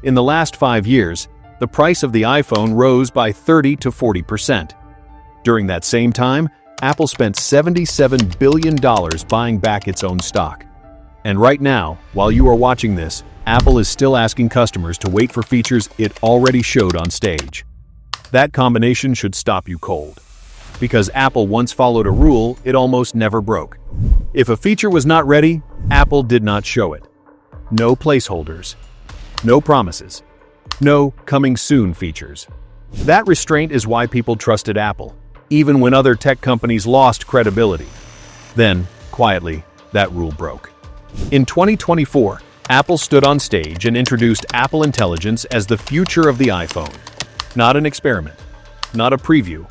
In the last 5 years, the price of the iPhone rose by 30 to 40%. During that same time, Apple spent $77 billion buying back its own stock. And right now, while you are watching this, Apple is still asking customers to wait for features it already showed on stage. That combination should stop you cold. Because Apple once followed a rule it almost never broke. If a feature was not ready, Apple did not show it. No placeholders. No promises. No coming soon features. That restraint is why people trusted Apple, even when other tech companies lost credibility. Then, quietly, that rule broke. In 2024, Apple stood on stage and introduced Apple Intelligence as the future of the iPhone. Not an experiment, not a preview.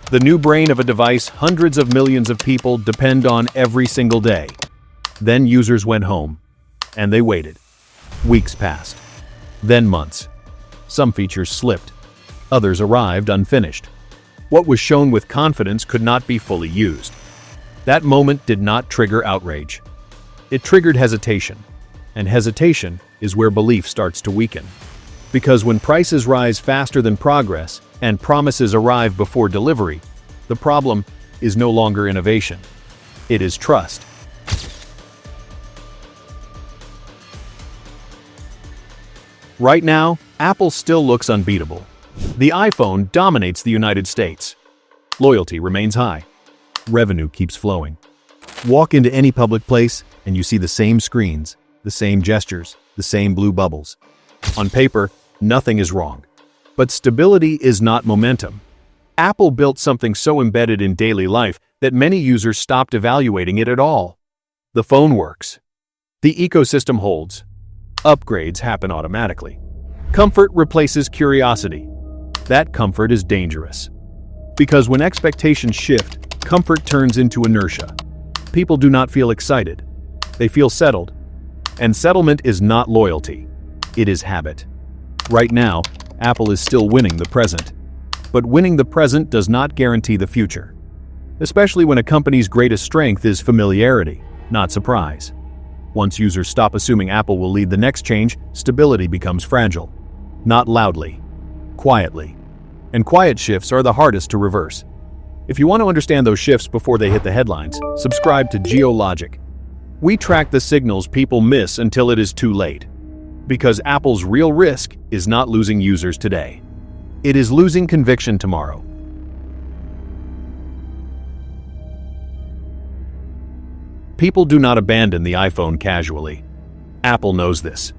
The new brain of a device hundreds of millions of people depend on every single day. Then users went home, and they waited. Weeks passed, then months. Some features slipped, others arrived unfinished. What was shown with confidence could not be fully used. That moment did not trigger outrage. It triggered hesitation, and hesitation is where belief starts to weaken. Because when prices rise faster than progress and promises arrive before delivery, the problem is no longer innovation. It is trust. Right now, Apple still looks unbeatable. The iPhone dominates the United States. Loyalty remains high. Revenue keeps flowing. Walk into any public place and you see the same screens, the same gestures, the same blue bubbles. On paper, nothing is wrong. But stability is not momentum. Apple built something so embedded in daily life that many users stopped evaluating it at all. The phone works. The ecosystem holds. Upgrades happen automatically. Comfort replaces curiosity. That comfort is dangerous. Because when expectations shift, comfort turns into inertia. People do not feel excited. They feel settled. And settlement is not loyalty. It is habit. Right now, Apple is still winning the present. But winning the present does not guarantee the future. Especially when a company's greatest strength is familiarity, not surprise. Once users stop assuming Apple will lead the next change, stability becomes fragile. Not loudly, quietly. And quiet shifts are the hardest to reverse. If you want to understand those shifts before they hit the headlines, subscribe to Geologic. We track the signals people miss until it is too late. Because Apple's real risk is not losing users today. It is losing conviction tomorrow. People do not abandon the iPhone casually. Apple knows this.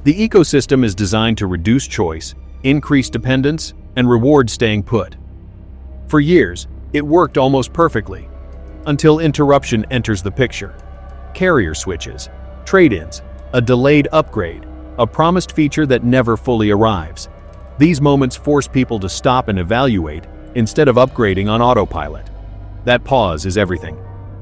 The ecosystem is designed to reduce choice, increase dependence, and reward staying put. For years, it worked almost perfectly, until interruption enters the picture. Carrier switches, trade-ins, a delayed upgrade, a promised feature that never fully arrives. These moments force people to stop and evaluate instead of upgrading on autopilot. That pause is everything.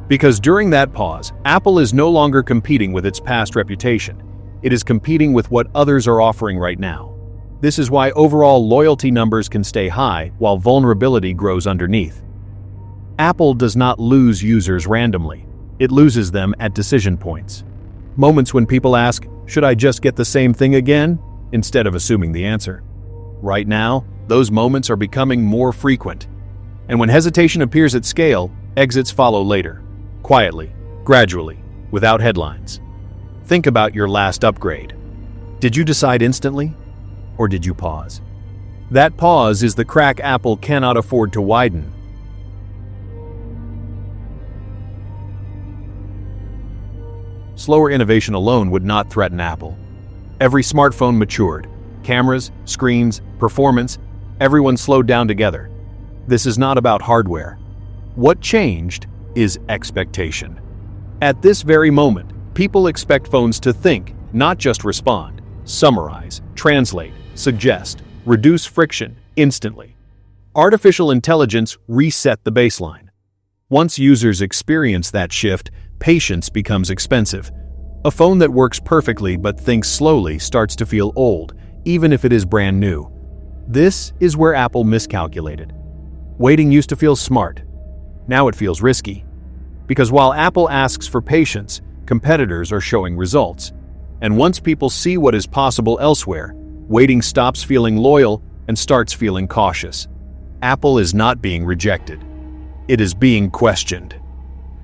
Because during that pause, Apple is no longer competing with its past reputation. It is competing with what others are offering right now. This is why overall loyalty numbers can stay high while vulnerability grows underneath. Apple does not lose users randomly. It loses them at decision points. Moments when people ask, "Should I just get the same thing again?" instead of assuming the answer. Right now, those moments are becoming more frequent. And when hesitation appears at scale, exits follow later. Quietly, gradually, without headlines. Think about your last upgrade. Did you decide instantly? Or did you pause? That pause is the crack Apple cannot afford to widen. Slower innovation alone would not threaten Apple. Every smartphone matured. Cameras, screens, performance, everyone slowed down together. This is not about hardware. What changed is expectation. At this very moment, people expect phones to think, not just respond, summarize, translate, suggest, reduce friction instantly. Artificial intelligence reset the baseline. Once users experience that shift, patience becomes expensive. A phone that works perfectly but thinks slowly starts to feel old, even if it is brand new. This is where Apple miscalculated. Waiting used to feel smart. Now it feels risky. Because while Apple asks for patience, competitors are showing results. And once people see what is possible elsewhere, Waiting stops feeling loyal and starts feeling cautious. Apple is not being rejected. It is being questioned.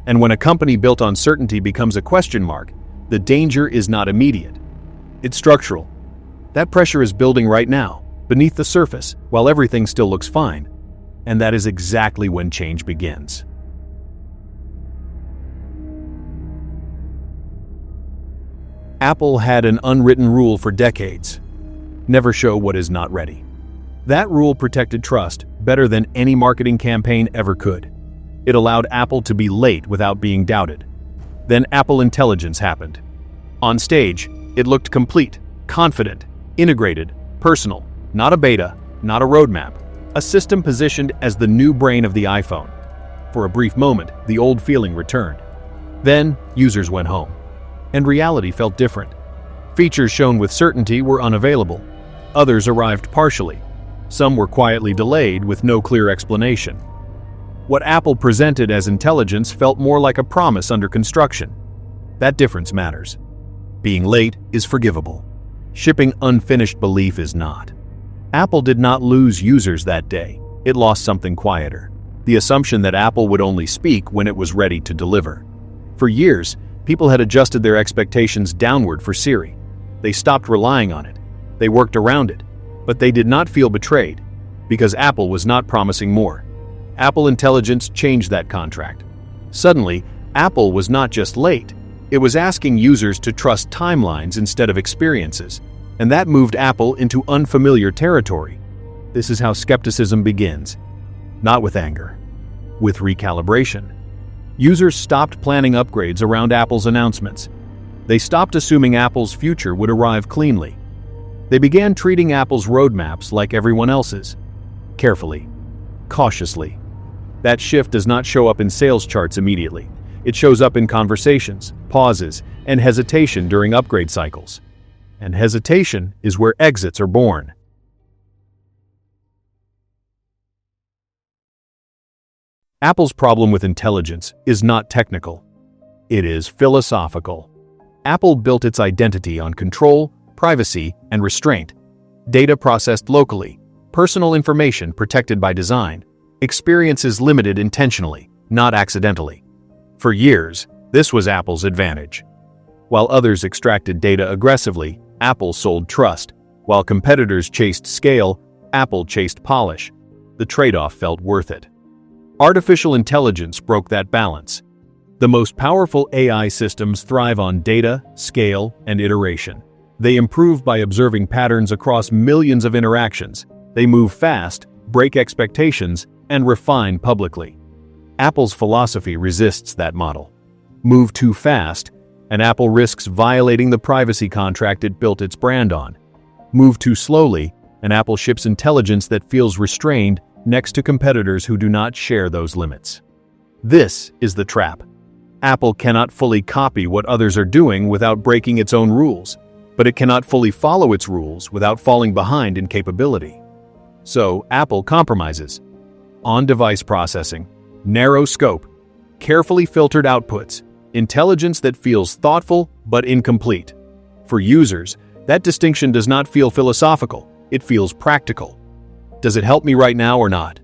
And when a company built on certainty becomes a question mark, the danger is not immediate. It's structural. That pressure is building right now, beneath the surface, while everything still looks fine. And that is exactly when change begins. Apple had an unwritten rule for decades: never show what is not ready. That rule protected trust better than any marketing campaign ever could. It allowed Apple to be late without being doubted. Then Apple Intelligence happened. On stage, it looked complete, confident, integrated, personal, not a beta, not a roadmap, a system positioned as the new brain of the iPhone. For a brief moment, the old feeling returned. Then, users went home. And reality felt different. Features shown with certainty were unavailable. Others arrived partially. Some were quietly delayed with no clear explanation. What Apple presented as intelligence felt more like a promise under construction. That difference matters. Being late is forgivable. Shipping unfinished belief is not. Apple did not lose users that day. It lost something quieter: the assumption that Apple would only speak when it was ready to deliver. For years, people had adjusted their expectations downward for Siri. They stopped relying on it. They worked around it. But they did not feel betrayed, because Apple was not promising more. Apple Intelligence changed that contract. Suddenly, Apple was not just late. It was asking users to trust timelines instead of experiences. And that moved Apple into unfamiliar territory. This is how skepticism begins. Not with anger, with recalibration. Users stopped planning upgrades around Apple's announcements. They stopped assuming Apple's future would arrive cleanly. They began treating Apple's roadmaps like everyone else's. Carefully, cautiously. That shift does not show up in sales charts immediately. It shows up in conversations, pauses, and hesitation during upgrade cycles. And hesitation is where exits are born. Apple's problem with intelligence is not technical. It is philosophical. Apple built its identity on control, privacy, and restraint. Data processed locally, personal information protected by design, experiences limited intentionally, not accidentally. For years, this was Apple's advantage. While others extracted data aggressively, Apple sold trust. While competitors chased scale, Apple chased polish. The trade-off felt worth it. Artificial intelligence broke that balance. The most powerful AI systems thrive on data, scale, and iteration. They improve by observing patterns across millions of interactions. They move fast, break expectations, and refine publicly. Apple's philosophy resists that model. Move too fast, and Apple risks violating the privacy contract it built its brand on. Move too slowly, and Apple ships intelligence that feels restrained next to competitors who do not share those limits. This is the trap. Apple cannot fully copy what others are doing without breaking its own rules, but it cannot fully follow its rules without falling behind in capability. So, Apple compromises. On-device processing, narrow scope, carefully filtered outputs, intelligence that feels thoughtful but incomplete. For users, that distinction does not feel philosophical, it feels practical. Does it help me right now or not?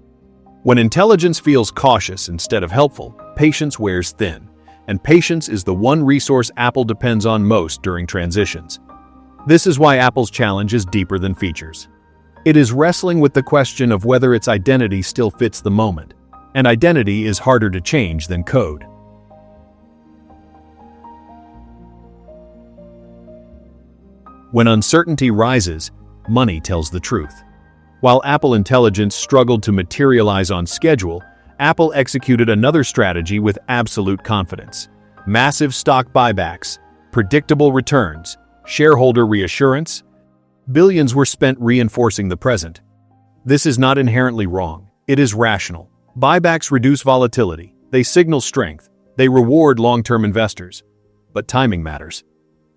When intelligence feels cautious instead of helpful, patience wears thin, and patience is the one resource Apple depends on most during transitions. This is why Apple's challenge is deeper than features. It is wrestling with the question of whether its identity still fits the moment, and identity is harder to change than code. When uncertainty rises, money tells the truth. While Apple Intelligence struggled to materialize on schedule, Apple executed another strategy with absolute confidence. Massive stock buybacks, predictable returns, shareholder reassurance. Billions were spent reinforcing the present. This is not inherently wrong. It is rational. Buybacks reduce volatility. They signal strength. They reward long-term investors. But timing matters.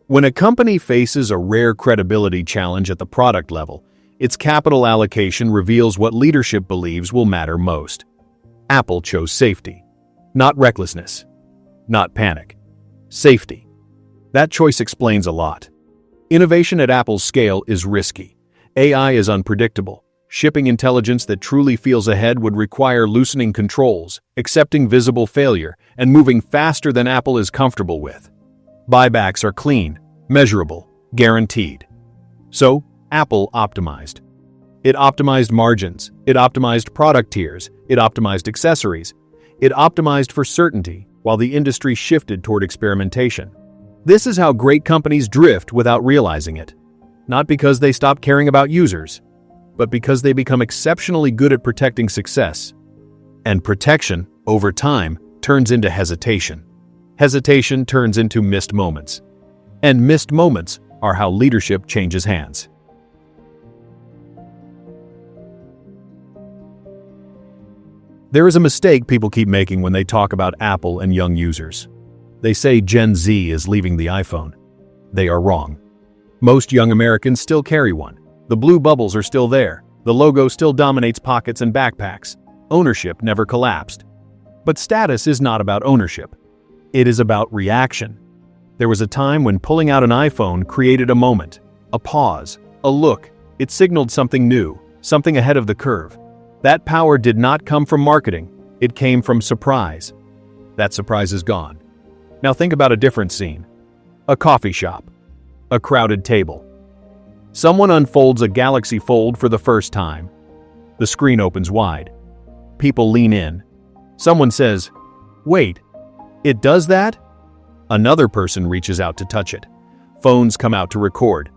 When a company faces a rare credibility challenge at the product level, its capital allocation reveals what leadership believes will matter most. Apple chose safety. Not recklessness. Not panic. Safety. That choice explains a lot. Innovation at Apple's scale is risky, AI is unpredictable. Shipping intelligence that truly feels ahead would require loosening controls, accepting visible failure, and moving faster than Apple is comfortable with. Buybacks are clean, measurable, guaranteed. So, Apple optimized. It optimized margins, it optimized product tiers, it optimized accessories, it optimized for certainty while the industry shifted toward experimentation. This is how great companies drift without realizing it. Not because they stop caring about users, but because they become exceptionally good at protecting success. And protection, over time, turns into hesitation. Hesitation turns into missed moments. And missed moments are how leadership changes hands. There is a mistake people keep making when they talk about Apple and young users. They say Gen Z is leaving the iPhone. They are wrong. Most young Americans still carry one. The blue bubbles are still there. The logo still dominates pockets and backpacks. Ownership never collapsed. But status is not about ownership. It is about reaction. There was a time when pulling out an iPhone created a moment, a pause, a look. It signaled something new, something ahead of the curve. That power did not come from marketing. It came from surprise. That surprise is gone. Now think about a different scene. A coffee shop. A crowded table. Someone unfolds a Galaxy Fold for the first time. The screen opens wide. People lean in. Someone says, "Wait, it does that?" Another person reaches out to touch it. Phones come out to record.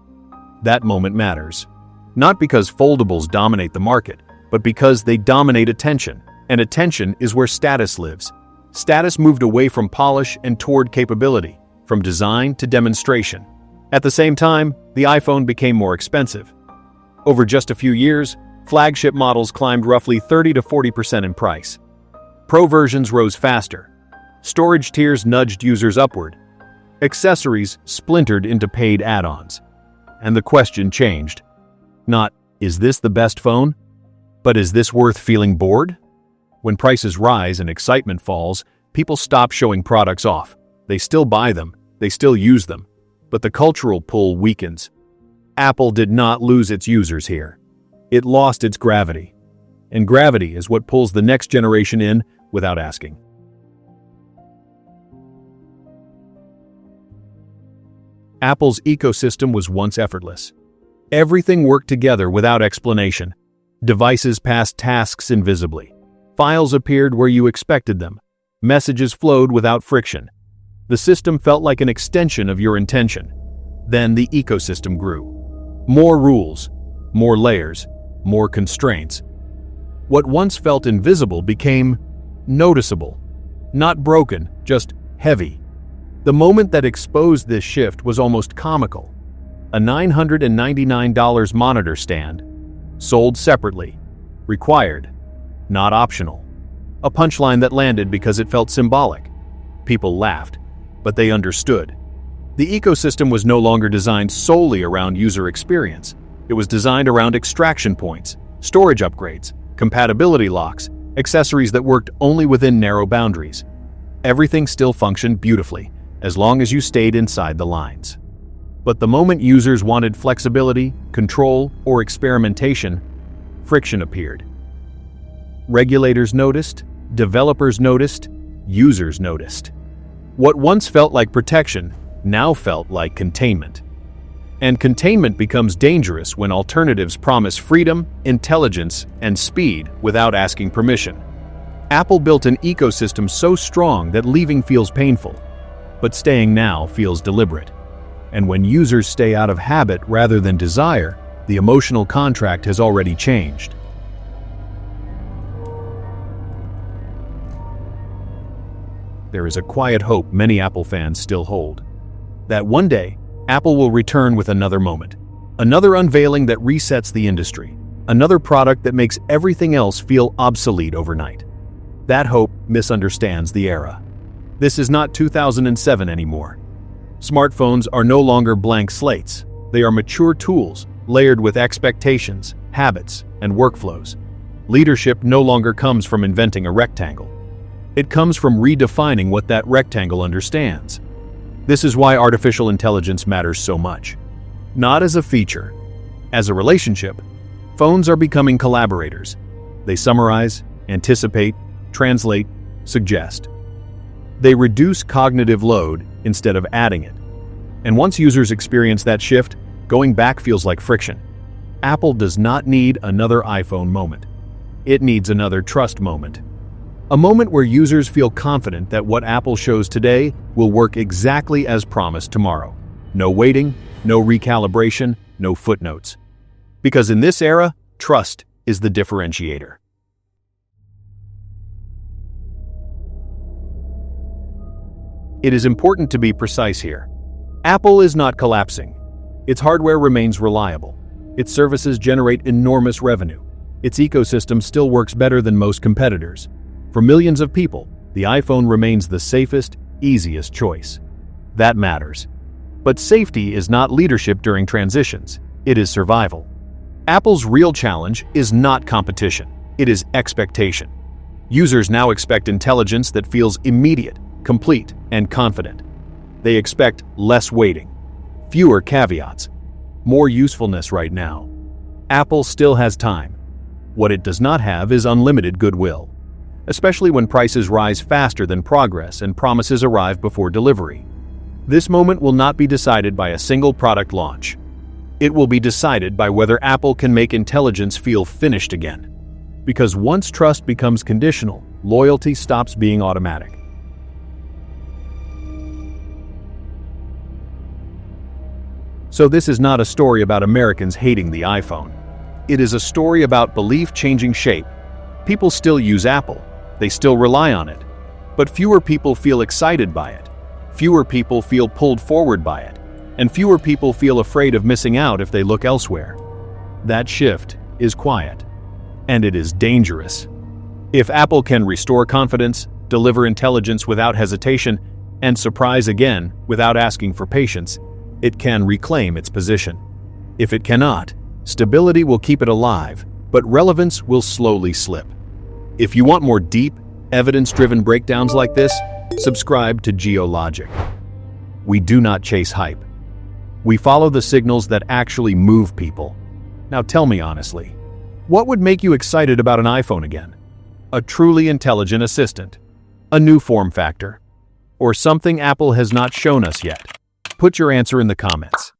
That moment matters. Not because foldables dominate the market, but because they dominate attention. And attention is where status lives. Status moved away from polish and toward capability, from design to demonstration. At the same time, the iPhone became more expensive. Over just a few years, flagship models climbed roughly 30 to 40% in price. Pro versions rose faster. Storage tiers nudged users upward. Accessories splintered into paid add-ons. And the question changed. Not, is this the best phone? But is this worth feeling bored? When prices rise and excitement falls, people stop showing products off. They still buy them, they still use them, but the cultural pull weakens. Apple did not lose its users here. It lost its gravity. And gravity is what pulls the next generation in without asking. Apple's ecosystem was once effortless. Everything worked together without explanation. Devices passed tasks invisibly. Files appeared where you expected them. Messages flowed without friction. The system felt like an extension of your intention. Then the ecosystem grew. More rules, more layers, more constraints. What once felt invisible became noticeable. Not broken, just heavy. The moment that exposed this shift was almost comical. A $999 monitor stand, sold separately, required, not optional. A punchline that landed because it felt symbolic. People laughed, but they understood. The ecosystem was no longer designed solely around user experience. It was designed around extraction points, storage upgrades, compatibility locks, accessories that worked only within narrow boundaries. Everything still functioned beautifully, as long as you stayed inside the lines. But the moment users wanted flexibility, control, or experimentation, friction appeared. Regulators noticed, developers noticed, users noticed. What once felt like protection now felt like containment. And containment becomes dangerous when alternatives promise freedom, intelligence, and speed without asking permission. Apple built an ecosystem so strong that leaving feels painful, but staying now feels deliberate. And when users stay out of habit rather than desire, the emotional contract has already changed. There is a quiet hope many Apple fans still hold. That one day, Apple will return with another moment. Another unveiling that resets the industry. Another product that makes everything else feel obsolete overnight. That hope misunderstands the era. This is not 2007 anymore. Smartphones are no longer blank slates. They are mature tools, layered with expectations, habits, and workflows. Leadership no longer comes from inventing a rectangle. It comes from redefining what that rectangle understands. This is why artificial intelligence matters so much. Not as a feature, As a relationship, phones are becoming collaborators. They summarize, anticipate, translate, suggest. They reduce cognitive load instead of adding it. And once users experience that shift, going back feels like friction. Apple does not need another iPhone moment. It needs another trust moment. A moment where users feel confident that what Apple shows today will work exactly as promised tomorrow. No waiting, no recalibration, no footnotes. Because in this era, trust is the differentiator. It is important to be precise here. Apple is not collapsing. Its hardware remains reliable. Its services generate enormous revenue. Its ecosystem still works better than most competitors. For millions of people, the iPhone remains the safest, easiest choice. That matters. But safety is not leadership during transitions. It is survival. Apple's real challenge is not competition. It is expectation. Users now expect intelligence that feels immediate, complete, and confident. They expect less waiting, fewer caveats, more usefulness right now. Apple still has time. What it does not have is unlimited goodwill, especially when prices rise faster than progress and promises arrive before delivery. This moment will not be decided by a single product launch. It will be decided by whether Apple can make intelligence feel finished again. Because once trust becomes conditional, loyalty stops being automatic. So this is not a story about Americans hating the iPhone. It is a story about belief changing shape. People still use Apple. They still rely on it. But fewer people feel excited by it. Fewer people feel pulled forward by it. And fewer people feel afraid of missing out if they look elsewhere. That shift is quiet. And it is dangerous. If Apple can restore confidence, deliver intelligence without hesitation, and surprise again without asking for patience, it can reclaim its position. If it cannot, stability will keep it alive, but relevance will slowly slip. If you want more deep, evidence-driven breakdowns like this, subscribe to Geologic. We do not chase hype. We follow the signals that actually move people. Now tell me honestly, what would make you excited about an iPhone again? A truly intelligent assistant? A new form factor? Or something Apple has not shown us yet? Put your answer in the comments.